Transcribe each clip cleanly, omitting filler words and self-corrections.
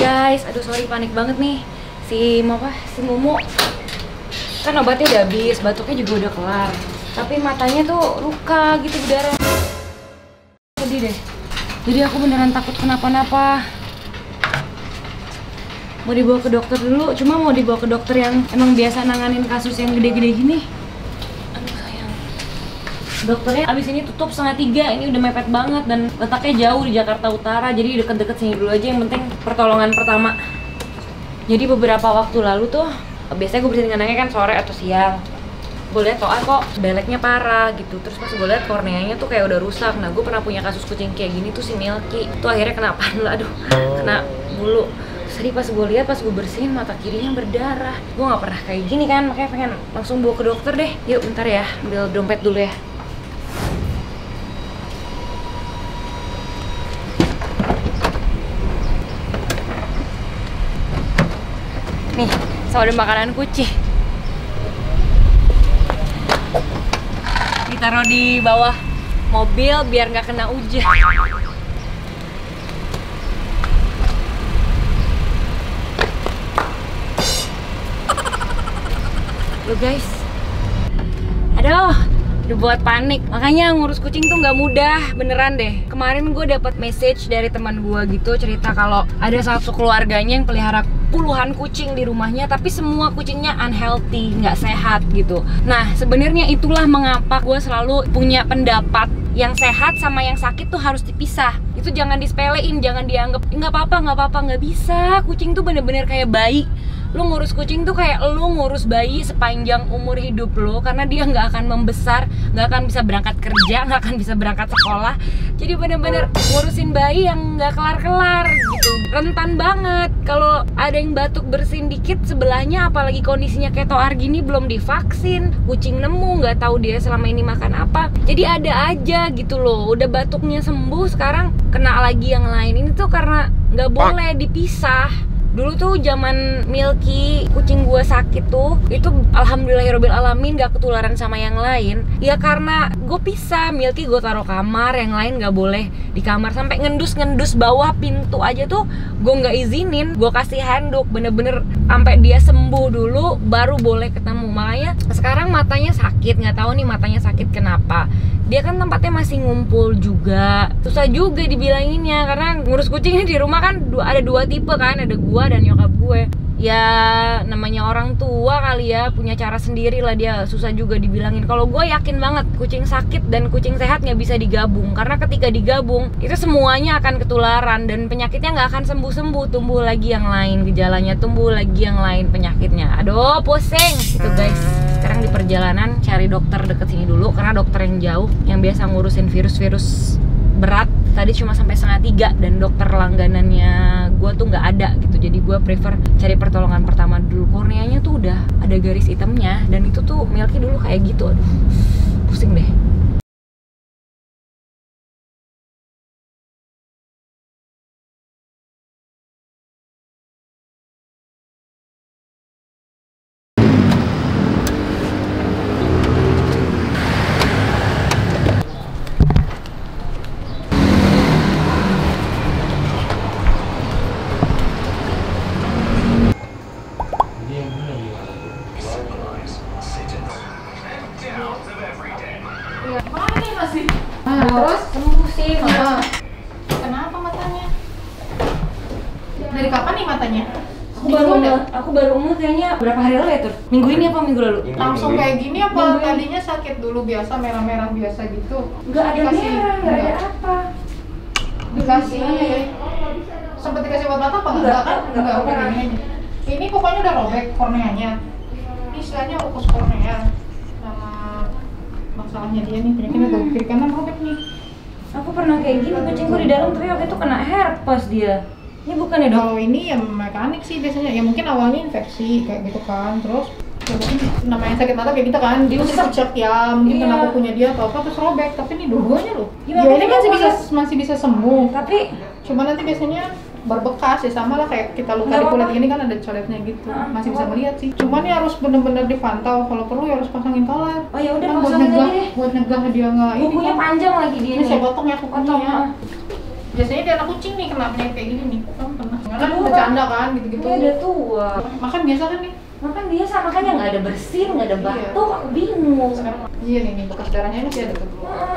guys, aduh sorry panik banget nih. Si Mumu kan obatnya udah habis, batuknya juga udah kelar. Tapi matanya tuh luka gitu berdarah. Sedih deh. Jadi aku beneran takut kenapa-napa. Mau dibawa ke dokter dulu, cuma mau dibawa ke dokter yang emang biasa nanganin kasus yang gede-gede gini. Aduh sayang. Dokternya abis ini tutup 2:30, ini udah mepet banget dan letaknya jauh di Jakarta Utara, jadi deket-deket sini dulu aja, yang penting pertolongan pertama. Jadi beberapa waktu lalu tuh, biasanya gue bersihin kandangnya kan sore atau siang. Gue liat Toa kok beleknya parah gitu, terus pas gue liat korneanya tuh kayak udah rusak. Nah gue pernah punya kasus kucing kayak gini tuh, si Milky. Tuh akhirnya kena panel, aduh, kena bulu. Tadi pas gue lihat, pas gue bersihin, mata kirinya berdarah. Gue nggak pernah kayak gini kan, makanya pengen langsung bawa ke dokter deh. Yuk bentar ya, ambil dompet dulu ya. Nih, sama ada makanan kucing. Ditaruh di bawah mobil biar nggak kena hujan. Lo guys, aduh, udah buat panik. Makanya ngurus kucing tuh nggak mudah, beneran deh. Kemarin gue dapat message dari teman gue gitu, cerita kalau ada satu keluarganya yang pelihara puluhan kucing di rumahnya, tapi semua kucingnya unhealthy, nggak sehat gitu. Nah, sebenarnya itulah mengapa gue selalu punya pendapat yang sehat sama yang sakit tuh harus dipisah. Itu jangan disepelein, jangan dianggap nggak apa-apa, nggak bisa. Kucing tuh bener-bener kayak bayi. Lu ngurus kucing tuh kayak lu ngurus bayi sepanjang umur hidup lu, karena dia nggak akan membesar, nggak akan bisa berangkat kerja, nggak akan bisa berangkat sekolah. Jadi bener-bener ngurusin bayi yang nggak kelar-kelar gitu, rentan banget. Kalau ada yang batuk bersin dikit sebelahnya, apalagi kondisinya kayak Toar gini, belum divaksin, kucing nemu, nggak tahu dia selama ini makan apa. Jadi ada aja gitu loh, udah batuknya sembuh, sekarang kena lagi yang lain. Ini tuh karena nggak boleh dipisah. Dulu tuh zaman Milky, kucing gue sakit tuh, itu alhamdulillahirobbilalamin gak ketularan sama yang lain. Ya karena gue pisah, Milky gue taruh kamar, yang lain gak boleh di kamar. Sampai ngendus bawah pintu aja tuh gue gak izinin, gue kasih handuk. Bener-bener sampai dia sembuh dulu baru boleh ketemu. Makanya sekarang matanya sakit, gak tahu nih matanya sakit kenapa. Dia kan tempatnya masih ngumpul juga, susah juga dibilanginnya. Karena ngurus kucing ini di rumah kan ada dua tipe kan, ada gua dan nyokap gue. Ya namanya orang tua kali ya, punya cara sendiri lah, dia susah juga dibilangin. Kalau gue yakin banget kucing sakit dan kucing sehat nggak bisa digabung, karena ketika digabung itu semuanya akan ketularan dan penyakitnya nggak akan sembuh-sembuh, tumbuh lagi yang lain gejalanya, tumbuh lagi yang lain penyakitnya. Aduh pusing itu guys. Sekarang di perjalanan cari dokter deket sini dulu, karena dokter yang jauh yang biasa ngurusin virus-virus berat tadi cuma sampai 2:30, dan dokter langganannya gue tuh nggak ada gitu. Jadi gue prefer cari pertolongan pertama dulu. Korneanya tuh udah ada garis hitamnya, dan itu tuh Milky dulu kayak gitu. Aduh pusing deh. Terus sembuh sih. Kenapa matanya? Dari kapan nih matanya? Aku baru ngeh kayaknya berapa hari lalu ya tuh? Minggu ini apa minggu lalu? Langsung kayak gini apa tadinya sakit dulu biasa merah-merah biasa gitu? Nggak ada merah, nggak ada apa. Dikasih sempet dikasih obat apa? Enggak kan? Enggak begini aja. Ini pokoknya udah robek korneanya. Ini istilahnya ukus kornea. Sama masalahnya dia nih, penyakitnya tuh kiri kanan robek nih. Aku pernah kayak gini, kucingku di dalam, tapi waktu itu kena herpes dia. Ini bukan ya dok? Kalau ini ya mekanik sih biasanya, ya mungkin awalnya infeksi kayak gitu kan, terus ya mungkin namanya sakit mata kayak gitu kan, dia pucat ya, mungkin kena kukunya dia atau apa terus robek, tapi ini dua-duanya loh. Ya ini masih bisa sembuh, tapi cuma nanti biasanya berbekas ya, sama lah kayak kita luka di kulit ini kan ada coretnya gitu, masih bisa melihat sih. Cuman ya harus bener-bener dipantau, kalau perlu ya harus pasangin koler. Oh ya udah kan pasangin aja deh. Buat nyegah dia nggak ini. Kukunya kan panjang lagi dia ini saya potong ya kukunya. Biasanya dia anak kucing nih kena penyakit kayak gini nih. Kamu pernah? Kan bercanda kan gitu-gitu. Dia udah tua. Makan biasa kan nih? Makan biasa, makanya nggak ada bersin, nggak ada batuk, aku bingung. Sekarang iya nih bekas darahnya masih ada tuh.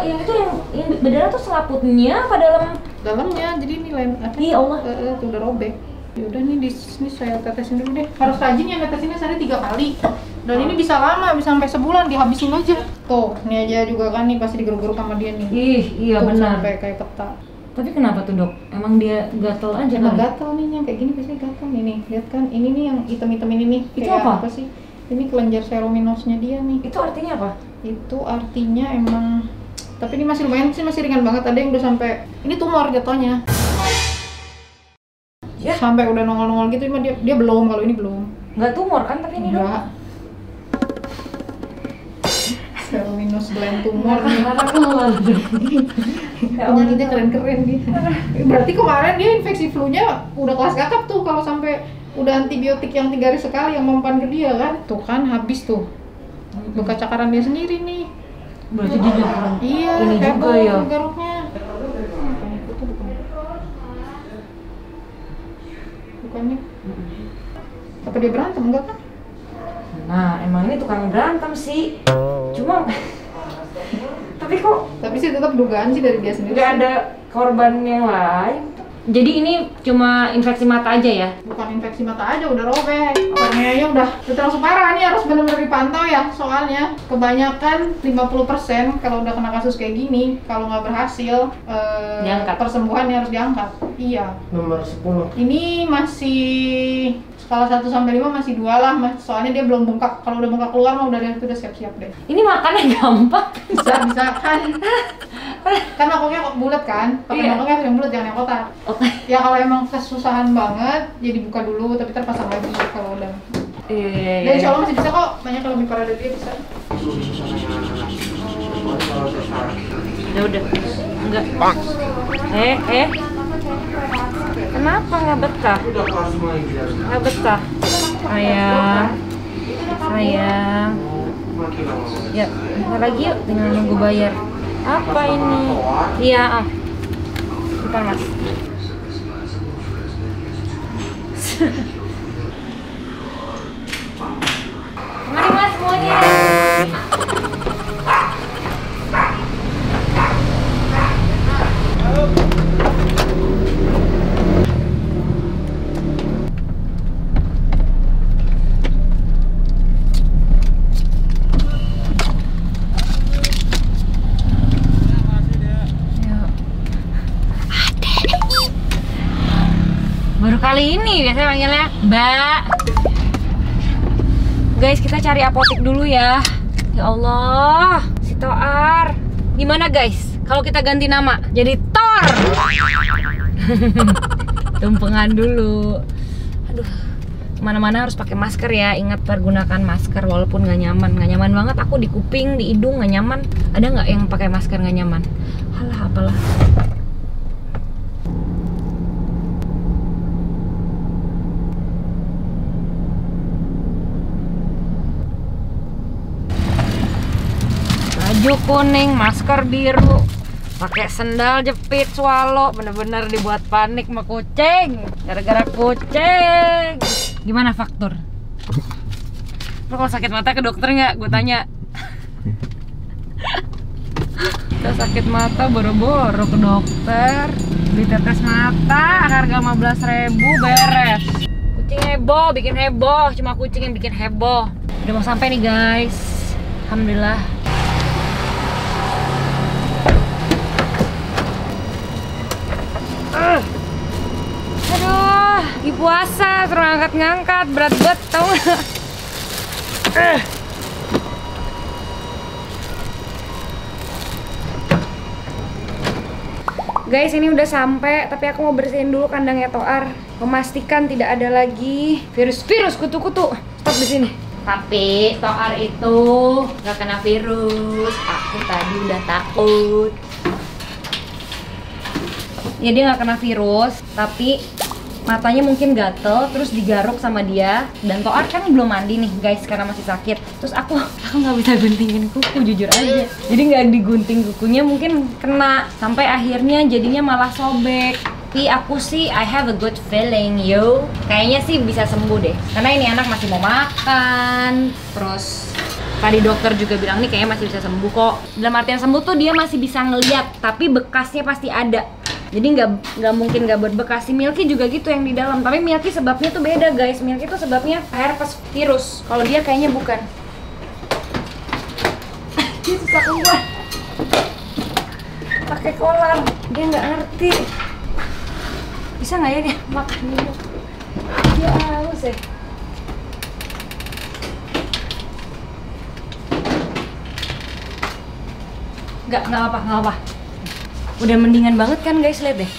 Yang itu yang berdarah tuh selaputnya apa dalamnya, jadi ini lain apa? Iya Allah. Tuh udah robek. Ya udah nih di sini saya tetesin dulu deh. Harus rajin ya netesinnya sehari 3 kali. Dan ini bisa lama, bisa sampai sebulan dihabisin aja. Tuh, ini aja juga kan nih pasti digeruk-geruk sama dia nih. Ih, iya tuh, benar. Sampai kayak peta. Tapi kenapa tuh dok? Emang dia gatel aja Emang kali? gatel nih, yang kayak gini biasanya gatel nih. Lihat kan, ini nih yang hitam-hitam ini nih. Itu Kayak apa? sih? Ini kelenjar serominosnya dia nih. Itu artinya apa? Itu artinya emang, tapi ini masih lumayan sih, masih ringan banget. Ada yang udah sampai, ini tumor jatuhnya. Ya. Sampai udah nongol-nongol gitu, cuma dia belum, kalau ini belum. Nggak tumor kan, tapi ini dok? Enggak. Serominos gland tumor nih. Penyakitnya keren-keren dia. Berarti kemarin dia infeksi flu-nya udah kelas kakap tuh kalau sampai udah antibiotik yang 3 hari sekali yang mempan ke dia kan. Tuh kan habis tuh. Luka cakaran dia sendiri nih. Berarti dia nggak Iya, ini juga ya. garuknya. Bukannya. Apa dia berantem enggak kan? Nah, emang ini tukang berantem sih. Cuma tapi kok Tapi sih tetap dugaan sih dari dia sendiri. nggak ada korban yang lain. Jadi ini cuma infeksi mata aja ya? Bukan infeksi mata aja, udah robek. Korneanya udah terlalu parah nih, harus benar-benar dipantau ya. Soalnya kebanyakan 50% kalau udah kena kasus kayak gini, kalau nggak berhasil Diangkat. persembuhannya harus diangkat. Iya. Nomor 10. Ini masih skala 1 sampai 5 masih 2 lah, soalnya dia belum bengkak. Kalau udah bengkak keluar mah udah siap-siap deh. Ini makannya gampang. Bisa kan mangkoknya bulat kan? Pakai Iya. mangkoknya yang bulat, jangan yang kotak. Oke. Ya kalau emang kesusahan banget, ya dibuka dulu, tapi terpasang lagi kalau udah. Iya. Dan insya Allah masih bisa kok, banyak yang lebih parah dari dia bisa. Udah. Enggak. Kenapa nggak betah? Udah kelas semua exam. Nggak betah. Sayang. Makin lama. Ya, bentar lagi yuk, tinggal nunggu bayar. Apa ini? Iya, bentar mas. Mari mas semuanya. Baru kali ini biasanya panggilnya Mbak. Guys, kita cari apotek dulu ya. Ya Allah, si Toar. Gimana guys? Kalau kita ganti nama jadi Thor. Tumpengan dulu. Aduh, kemana-mana harus pakai masker ya. Ingat pergunakan masker walaupun nggak nyaman banget. Aku di kuping, di hidung nggak nyaman. Ada nggak yang pakai masker nggak nyaman? Halah, apalah. Baju kuning, masker biru, pakai sendal jepit swallow, bener-bener dibuat panik sama kucing, gara-gara kucing. Gimana faktur? Lo kalau sakit mata ke dokter nggak? Gue tanya. Kita sakit mata boro-boro ke dokter, beli tetes mata, harga 15.000 beres. Kucing heboh, bikin heboh, cuma kucing yang bikin heboh. Udah mau sampai nih guys, alhamdulillah. Aduh, lagi puasa, terus ngangkat-ngangkat, berat banget, tau gak? Guys, ini udah sampai, tapi aku mau bersihin dulu kandangnya Toar, memastikan tidak ada lagi virus-virus kutu-kutu. Stop di sini. Tapi Toar itu nggak kena virus. Aku tadi udah takut. Ya dia nggak kena virus, tapi matanya mungkin gatel, terus digaruk sama dia. Dan Toar kan belum mandi nih guys karena masih sakit. Terus aku nggak bisa guntingin kuku, jujur aja. Jadi nggak digunting kukunya, mungkin kena sampai akhirnya jadinya malah sobek. Tapi aku sih I have a good feeling yo. Kayaknya sih bisa sembuh deh. Karena ini anak masih mau makan. Terus tadi dokter juga bilang nih kayaknya masih bisa sembuh kok. Dalam artian sembuh tuh dia masih bisa ngeliat, tapi bekasnya pasti ada. Jadi nggak mungkin nggak berbekas. Si Milky juga gitu yang di dalam. Tapi Milky sebabnya tuh beda guys. Milky tuh sebabnya herpes virus. Kalau dia kayaknya bukan. Dia susah keluar. Pakai kolar. Dia nggak ngerti. Bisa nggak ya dia makan dulu? Dia haus ya. Nggak apa. Udah mendingan banget kan guys, lihat deh.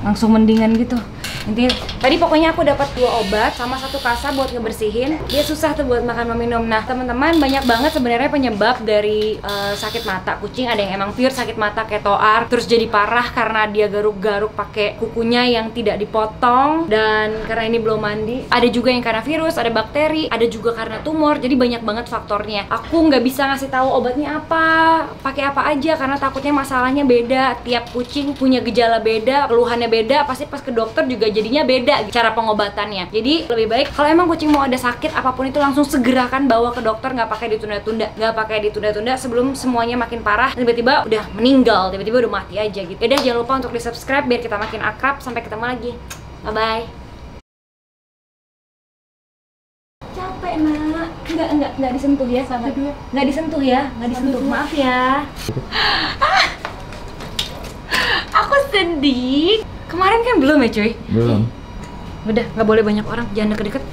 Langsung mendingan gitu. Intinya, tadi pokoknya aku dapat 2 obat sama 1 kasa buat ngebersihin. Dia susah tuh buat makan meminum. Nah teman-teman, banyak banget sebenarnya penyebab dari sakit mata kucing. Ada yang emang pure sakit mata kayak Toar, terus jadi parah karena dia garuk-garuk pakai kukunya yang tidak dipotong, dan karena ini belum mandi. Ada juga yang karena virus, ada bakteri, ada juga karena tumor. Jadi banyak banget faktornya. Aku nggak bisa ngasih tahu obatnya apa, pakai apa aja, karena takutnya masalahnya beda. Tiap kucing punya gejala beda, keluhannya beda. Pasti pas ke dokter juga jadinya beda cara pengobatannya. Jadi lebih baik kalau emang kucing mau ada sakit apapun itu langsung segerakan bawa ke dokter, nggak pakai ditunda-tunda sebelum semuanya makin parah dan tiba-tiba udah meninggal, tiba-tiba udah mati aja gitu. Yaudah, jangan lupa untuk di subscribe biar kita makin akrab. Sampai ketemu lagi, bye bye. Capek nak, nggak disentuh ya, sama nggak disentuh ya, maaf ya. Aku sedih. Kemarin kan belum ya cuy? Belum. Udah, nggak boleh banyak orang, jangan deket-deket.